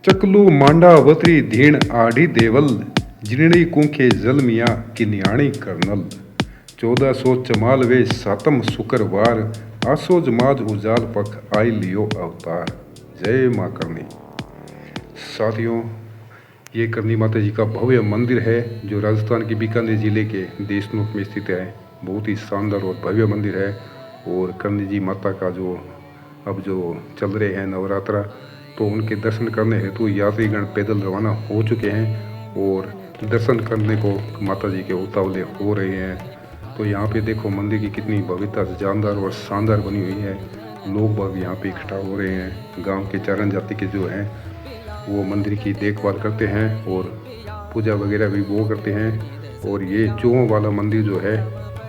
चकलू मांडावती धीण आढ़ी देवल जिनड़ी कुंखे जलमिया की न्याणी कर्नल 1444 सातम शुक्रवार आसोज माज उजाल पख आई लियो अवतार। जय माँ करनी। साथियों, ये करनी माता जी का भव्य मंदिर है जो राजस्थान के बीकानेर जिले के देशनोक में स्थित है। बहुत ही शानदार और भव्य मंदिर है। और करनी जी माता का जो अब चल रहे हैं नवरात्रा, तो उनके दर्शन करने हेतु यात्रीगण पैदल रवाना हो चुके हैं और दर्शन करने को माता जी के उतावले हो रहे हैं। तो यहाँ पे देखो मंदिर की कितनी भव्यता जानदार और शानदार बनी हुई है। लोग बाग यहाँ पे इकट्ठा हो रहे हैं। गांव के चारण जाति के जो हैं वो मंदिर की देखभाल करते हैं और पूजा वगैरह भी वो करते हैं। और ये चूहों वाला मंदिर जो है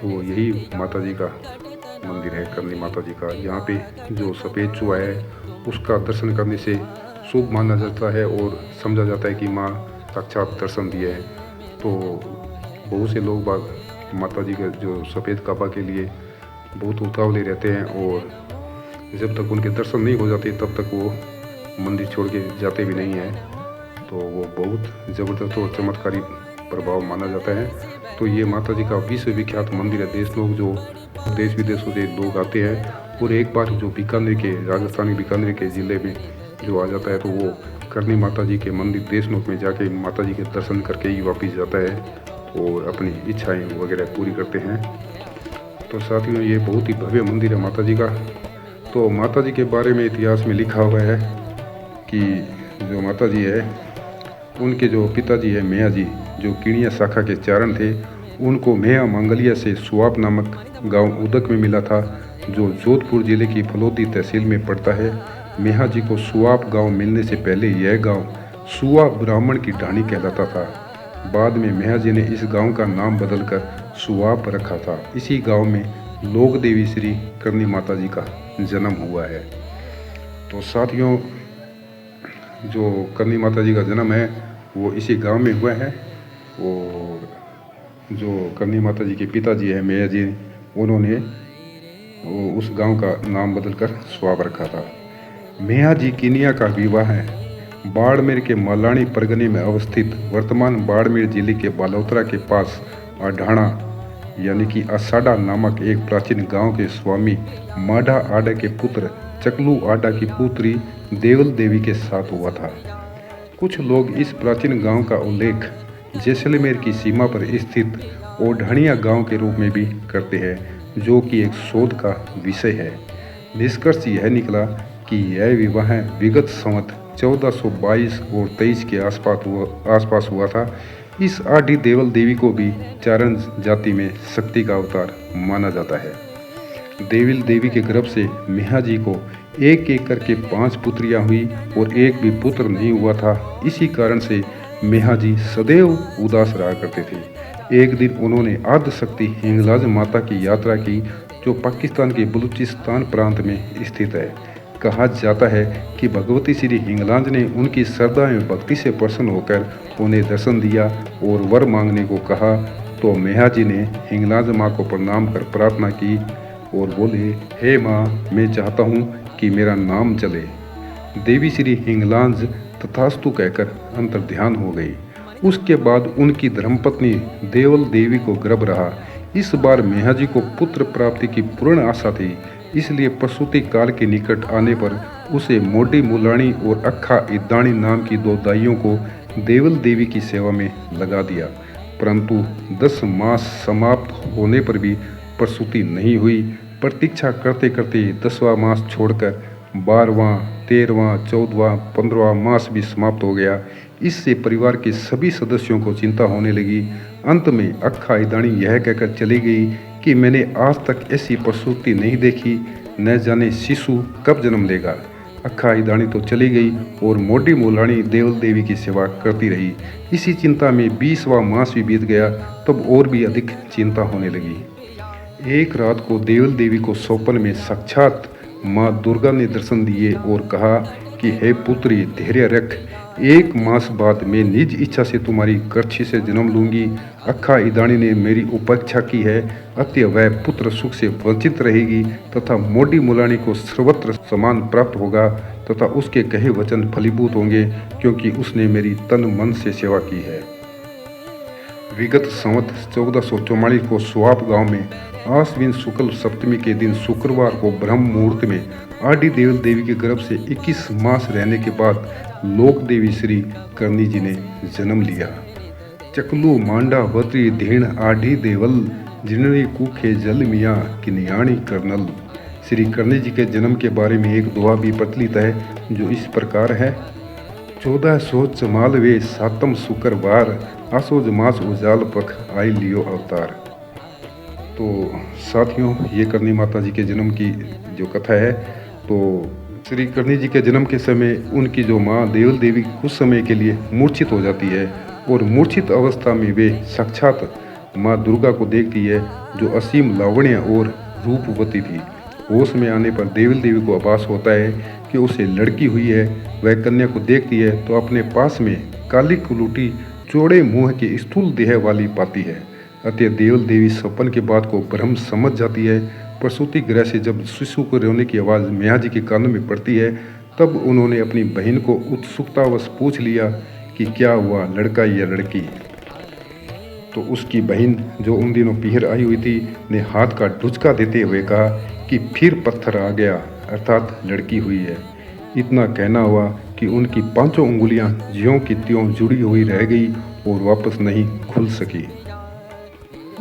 वो यही माता जी का मंदिर है, करनी माता जी का। यहाँ पे जो सफ़ेद चूहा है उसका दर्शन करने से शुभ माना जाता है और समझा जाता है कि माँ साक्षात दर्शन दिए हैं। तो बहुत से लोग बाग माता जी के जो सफ़ेद काबा के लिए बहुत उतावले रहते हैं और जब तक उनके दर्शन नहीं हो जाते तब तक वो मंदिर छोड़ के जाते भी नहीं हैं। तो वो बहुत ज़बरदस्त और चमत्कारी प्रभाव माना जाता है। तो ये माता जी का विश्व विख्यात मंदिर है। जो देश विदेशों से लोग आते हैं और एक बार जो बीकानेर के राजस्थानी बीकानेर के ज़िले में जो आ जाता है तो वो करनी माता जी के मंदिर देशनोक में जाके माता जी के दर्शन करके ही वापस जाता है और अपनी इच्छाएं वगैरह पूरी करते हैं। तो साथियों, ये बहुत ही भव्य मंदिर है माता जी का। तो माता जी के बारे में इतिहास में लिखा हुआ है कि जो माता जी है उनके जो पिताजी है मेया जी, जो किणिया शाखा के चारण थे, उनको मेया मंगलिया से सुआब नामक गांव उदक में मिला था जो जोधपुर जिले की फलोदी तहसील में पड़ता है। मेहा जी को सुआब गांव मिलने से पहले यह गांव सुआ ब्राह्मण की ढाणी कहलाता था। बाद में मेहा जी ने इस गांव का नाम बदलकर सुआब रखा था। इसी गांव में लोक देवी श्री करनी माता जी का जन्म हुआ है। तो साथियों, जो करनी माता जी का जन्म है वो इसी गांव में हुआ है। और जो करनी माता जी के पिताजी है मेया जी, उन्होंने उस गांव का नाम बदलकर सुआब रखा था। मेया जी किनिया का विवाह है बाड़मेर के मलानी परगने में अवस्थित वर्तमान बाड़मेर जिले के बालोतरा के पास अढाणा यानी कि असाडा नामक एक प्राचीन गांव के स्वामी माढ़ा आडा के पुत्र चकलू आडा की पुत्री देवल देवी के साथ हुआ था। कुछ लोग इस प्राचीन गांव का उल्लेख जैसलमेर की सीमा पर स्थित ओढ़ाणिया गांव के रूप में भी करते हैं, जो कि एक शोध का विषय है। निष्कर्ष यह निकला कि यह विवाह विगत संवत 1422 और 23 के आसपास हुआ था। इस आढ़ी देवल देवी को भी चारण जाति में शक्ति का अवतार माना जाता है। देविल देवी के गर्भ से मेहा जी को एक एक करके 5 पुत्रियां हुई और एक भी पुत्र नहीं हुआ था। इसी कारण से मेहा जी सदैव उदास रहा करते थे। एक दिन उन्होंने आद्य शक्ति हिंगलाज माता की यात्रा की, जो पाकिस्तान के बलूचिस्तान प्रांत में स्थित है। कहा जाता है कि भगवती श्री हिंगलाज ने उनकी श्रद्धा एवं भक्ति से प्रसन्न होकर उन्हें दर्शन दिया और वर मांगने को कहा। तो मेहा जी ने हिंगलाज माँ को प्रणाम कर प्रार्थना की और बोले, हे माँ, मैं चाहता हूँ कि मेरा नाम चले। देवी श्री हिंगलाज तथास्तु कहकर अंतर्ध्यान हो गई। उसके बाद उनकी धर्मपत्नी देवल देवी को गर्भ रहा। इस बार मेहा जी को पुत्र प्राप्ति की पूर्ण आशा थी, इसलिए प्रसूति काल के निकट आने पर उसे मोडी मुलाणी और अक्खा इदाणी नाम की 2 दाइयों को देवल देवी की सेवा में लगा दिया। परंतु 10 मास समाप्त होने पर भी प्रसूति नहीं हुई। प्रतीक्षा करते करते 10वां मास छोड़कर 12वां, 13वां, 14वां, 15वां मास भी समाप्त हो गया। इससे परिवार के सभी सदस्यों को चिंता होने लगी। अंत में अक्खा इदाणी यह कहकर चली गई कि मैंने आज तक ऐसी प्रसूति नहीं देखी, न जाने शिशु कब जन्म लेगा। अक्खा इदाणी तो चली गई और मोडी मुलाणी देवल देवी की सेवा करती रही। इसी चिंता में 20वां मास भी बीत गया, तब और भी अधिक चिंता होने लगी। एक रात को देवल देवी को स्वप्न में साक्षात माँ दुर्गा ने दर्शन दिए और कहा, कि हे पुत्री धैर्य रख, 1 मास बाद मैं निज इच्छा से तुम्हारी गर्ठी से जन्म लूंगी। अक्खा ईदानी ने मेरी उपेक्षा की है, अतः वह पुत्र सुख से वंचित रहेगी तथा मोडी मुलानी को सर्वत्र समान प्राप्त होगा तथा उसके कहे वचन फलीभूत होंगे, क्योंकि उसने मेरी तन मन से सेवा की है। विगत संवत 1444 को स्वाप गांव में आश्विन शुक्ल सप्तमी के दिन शुक्रवार को ब्रह्म मुहूर्त में आदि देवल देवी के गर्भ से 21 मास रहने के बाद लोक देवी श्री करनी जी ने जन्म लिया। चकलू मांडा बत्री धेण आढ़ी देवल, जिनरी कुखे जल मिया किनियाणी कर्नल। श्री करनी जी के जन्म के बारे में एक दुआ भी प्रचलित है, जो इस प्रकार है। 1400 चमालवे सातम शुक्रवार, आसोज मास उजाल पख आई लियो अवतार। तो साथियों, ये करनी माता जी के जन्म की जो कथा है, तो श्री करनी जी के जन्म के समय उनकी जो माँ देवल देवी कुछ समय के लिए मूर्छित हो जाती है और मूर्छित अवस्था में वे साक्षात माँ दुर्गा को देखती है, जो असीम लावण्य और रूपवती थी। होश में आने पर देवल देवी को आभास होता है कि उसे लड़की हुई है। वह कन्या को देखती है तो अपने पास में काली कुलूटी चौड़े मुंह की स्थूल देह वाली पाती है। अतः देवल देवी सपन के बात को ब्रह्म समझ जाती है। प्रसूति गृह से जब शिशु को रोने की आवाज़ मैया जी के कानों में पड़ती है, तब उन्होंने अपनी बहन को उत्सुकतावश पूछ लिया कि क्या हुआ, लड़का या लड़की। तो उसकी बहन, जो उन दिनों पीहर आई हुई थी, ने हाथ का डुचका देते हुए कहा कि फिर पत्थर आ गया, अर्थात लड़की हुई है। इतना कहना हुआ कि उनकी 5 उंगलियां ज्यों की त्यों जुड़ी हुई रह गई और वापस नहीं खुल सकी।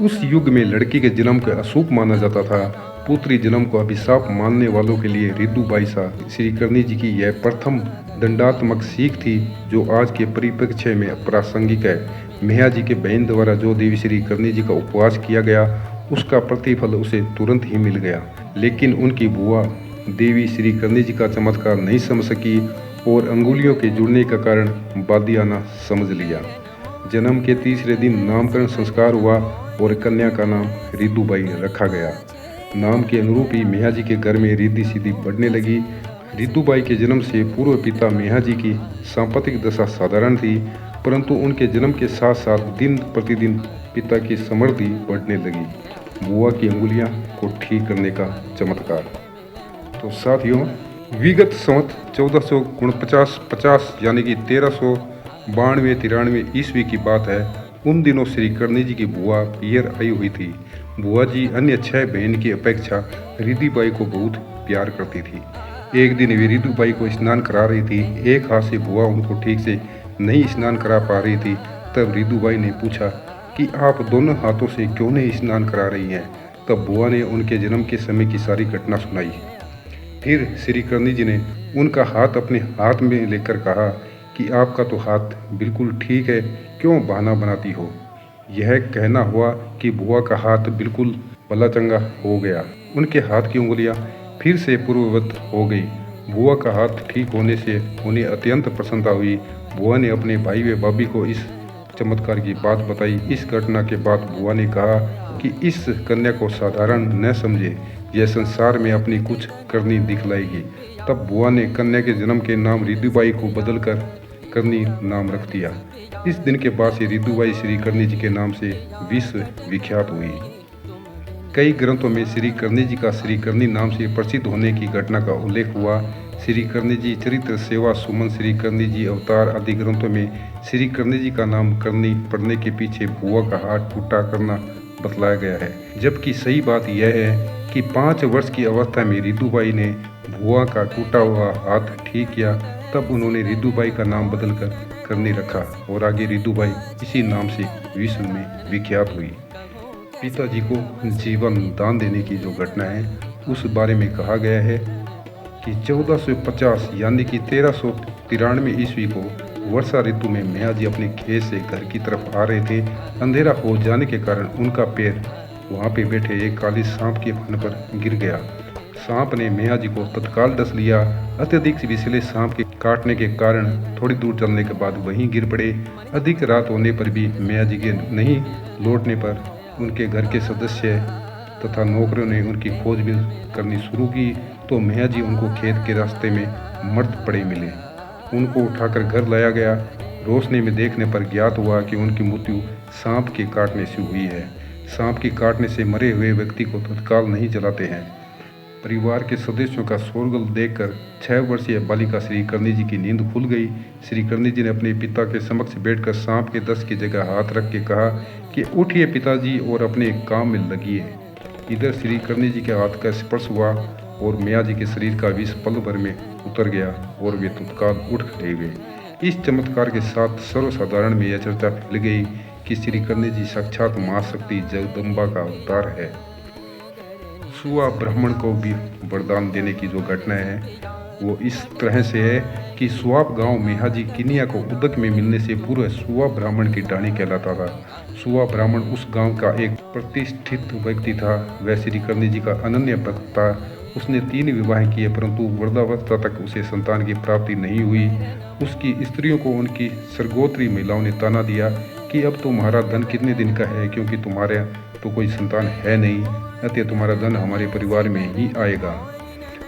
उस युग में लड़की के जन्म को अशुभ माना जाता था। पुत्री जन्म को अभिशाप मानने वालों के लिए रिद्धुबाई सा श्री करनी जी की यह प्रथम दंडात्मक सीख थी, जो आज के परिप्रेक्ष्य में प्रासंगिक है। मैया जी के बहन द्वारा जो देवी श्री करनी जी का उपवास किया गया, उसका प्रतिफल उसे तुरंत ही मिल गया। लेकिन उनकी बुआ देवी श्री करनी जी का चमत्कार नहीं समझ सकी और अंगुलियों के जुड़ने का कारण बादियाना समझ लिया। जन्म के तीसरे दिन नामकरण संस्कार हुआ और कन्या का नाम रिद्धुबाई रखा गया। नाम के अनुरूप ही मैया जी के घर में रिद्धि सिद्धि बढ़ने लगी। रिद्धुबाई के जन्म से पूर्व पिता मैया जी की सांपत्तिक दशा साधारण थी, परंतु उनके जन्म के साथ साथ दिन प्रतिदिन पिता की समृद्धि बढ़ने लगी। बुआ की अंगुलियां को ठीक करने का चमत्कार। तो साथियों, विगत संवत 1449-50 यानी कि 1392-93 ईस्वी की बात है। उन दिनों श्री करनी जी की बुआ पीहर आई हुई थी। बुआ जी अन्य 6 बहन की अपेक्षा रिद्धुबाई को बहुत प्यार करती थी। एक दिन वे रिद्धुबाई को स्नान करा रही थी। एक हाथ से बुआ उनको ठीक से नहीं स्नान करा पा रही थी। तब रिद्धुबाई ने पूछा कि आप दोनों हाथों से क्यों नहीं स्नान करा रही हैं। तब बुआ ने उनके जन्म के समय की सारी घटना सुनाई। फिर श्री करनी जी ने उनका हाथ अपने हाथ में लेकर कहा कि आपका तो हाथ बिल्कुल ठीक है, क्यों बहाना बनाती हो। यह कहना हुआ कि बुआ का हाथ बिल्कुल भला चंगा हो गया। उनके हाथ की उंगलियां फिर से पूर्ववत हो गई। बुआ का हाथ ठीक होने से उन्हें अत्यंत प्रसन्नता हुई। बुआ ने अपने भाई व भाभी को इस चमत्कार की बात बताई। इस घटना के बाद बुआ ने कहा कि इस कन्या को साधारण न समझे, यह संसार में अपनी कुछ करनी दिखलाएगी। तब बुआ ने कन्या के जन्म के नाम रिद्धुबाई को बदलकर करनी नाम रख दिया। इस दिन के बाद से रिद्धुबाई श्री करनी जी के नाम से विश्व विख्यात हुई। कई ग्रंथों में श्री करनी जी का श्री करनी नाम से प्रसिद्ध होने की घटना का उल्लेख हुआ। श्री करनी जी चरित्र, सेवा, सुमन, श्री करनी जी अवतार आदि ग्रंथों में श्री करनी जी का नाम करनी पड़ने के पीछे बुआ का हाथ टूटा करना बतलाया गया है। जबकि सही बात यह है कि 5 वर्ष की अवस्था में रिद्धुबाई ने बुआ का टूटा हुआ हाथ ठीक किया। तब उन्होंने रिद्धुबाई का नाम बदलकर करनी रखा और आगे रिद्धुबाई इसी नाम से विश्व में विख्यात हुई। पिताजी को जीवन दान देने की जो घटना है, उस बारे में कहा गया है कि 1450 यानी कि 1393 ईस्वी को वर्षा ऋतु में मैया जी अपने खेत से घर की तरफ आ रहे थे। अंधेरा हो जाने के कारण उनका पैर वहाँ पे बैठे एक काली सांप के फन पर गिर गया। सांप ने मैया जी को तत्काल डस लिया। अत्यधिक विषैले सांप के काटने के कारण थोड़ी दूर चलने के बाद वहीं गिर पड़े। अधिक रात होने पर भी मैया जी के नहीं लौटने पर उनके घर के सदस्य तथा नौकरों ने उनकी खोजबीन करनी शुरू की। तो मैया जी उनको खेत के रास्ते में मर्द पड़े मिले। उनको उठाकर घर लाया गया। रोशनी में देखने पर ज्ञात हुआ कि उनकी मृत्यु सांप के काटने से हुई है। सांप के काटने से मरे हुए व्यक्ति को तत्काल नहीं जलाते हैं। परिवार के सदस्यों का शोरगुल देखकर 6 वर्षीय बालिका श्री करणी जी की नींद खुल गई। श्री करणी जी ने अपने पिता के समक्ष बैठकर सांप के दस्त की जगह हाथ रख के कहा कि उठिए पिताजी और अपने काम में लगिए। इधर श्री करणी जी के हाथ का स्पर्श हुआ और मैया जी के शरीर का विष पल भर में उतर गया और वे तत्काल उठ खड़े हुए। इस चमत्कार के साथ सर्वसाधारण में यह चर्चा फैल गई कि श्री करणी जी साक्षात महाशक्ति जगदम्बा का अवतार है। सुआ ब्राह्मण को भी वरदान देने की जो घटना है वो इस तरह से है कि सुआब गांव मेहा जी किनिया को उदक में मिलने से पूर्व सुआ ब्राह्मण की डाणी कहलाता था। सुआ ब्राह्मण उस गांव का एक प्रतिष्ठित व्यक्ति था। वह श्री करणी जी का अनन्य भक्त था। उसने 3 विवाह किए परंतु वृद्धावस्था तक उसे संतान की प्राप्ति नहीं हुई। उसकी स्त्रियों को उनकी सरगोत्री महिलाओं ने ताना दिया कि अब तुम्हारा धन कितने दिन का है, क्योंकि तुम्हारे तो कोई संतान है नहीं, अतः तुम्हारा धन हमारे परिवार में ही आएगा।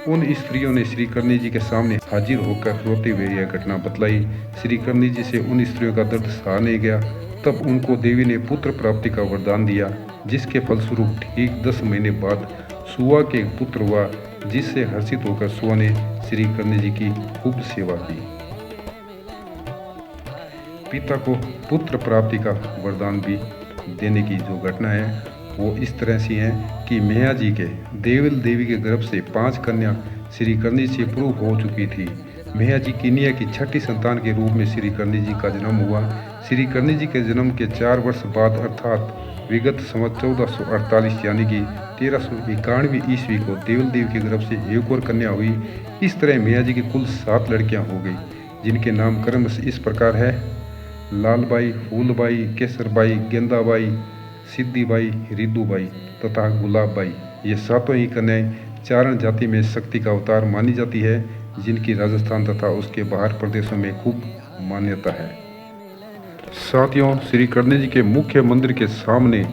उन स्त्रियों ने श्री करणी जी के सामने हाजिर होकर रोते हुए यह घटना बतलाई। श्री करणी जी से उन स्त्रियों का दर्द सहा नहीं गया। तब उनको देवी ने पुत्र प्राप्ति का वरदान दिया, जिसके फलस्वरूप ठीक 10 महीने बाद सुआ के पुत्र हुआ, जिससे हर्षित होकर सुआ ने श्री करणी जी की खूब सेवा की। पिता को पुत्र प्राप्ति का वरदान भी देने की जो घटना है वो इस तरह से है कि मैया जी के देवल देवी के गर्भ से 5 कन्या श्री करणी से पूर्व हो चुकी थी। मैया जी किनिया की 6ठी संतान के रूप में श्री करणी जी का जन्म हुआ। श्री करणी जी के जन्म के 4 वर्ष बाद अर्थात विगत संवत 1448 यानी कि 1391 ईस्वी को देवल देवी के गर्भ से एक और कन्या हुई। इस तरह मैया जी की कुल 7 लड़कियां हो गई, जिनके नामकरण इस प्रकार है: लालबाई, फूलबाई, केसरबाई, गेंदाबाई, सिद्धिबाई, रिद्धूबाई तथा गुलाबबाई। ये 7 ही कन्याएं चारण जाति में शक्ति का अवतार मानी जाती है, जिनकी राजस्थान तथा उसके बाहर प्रदेशों में खूब मान्यता है। साथियों, श्री करणी जी के मुख्य मंदिर के सामने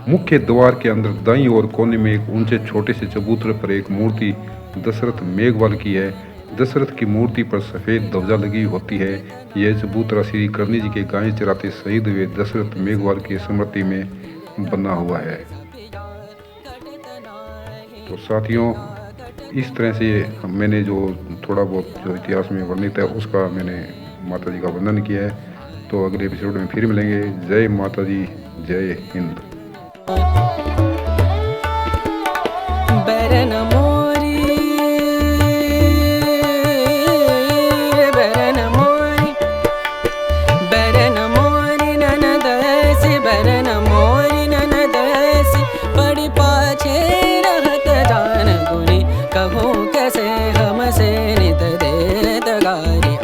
मुख्य द्वार के अंदर दाईं ओर कोने में एक ऊंचे छोटे से चबूतरे पर एक मूर्ति दशरथ मेघवाल की है। दशरथ की मूर्ति पर सफ़ेद ध्वजा लगी होती है। यह चबूतरा श्री करणी जी के गाय चराते शहीद हुए दशरथ मेघवाल की स्मृति में बना हुआ है। तो साथियों, इस तरह से मैंने जो थोड़ा बहुत जो इतिहास में वर्णित है उसका मैंने माता जी का वर्णन किया है। तो अगले एपिसोड में फिर मिलेंगे। जय माता दी, जय हिंद। कहूँ कैसे हमसे नित देत गारी।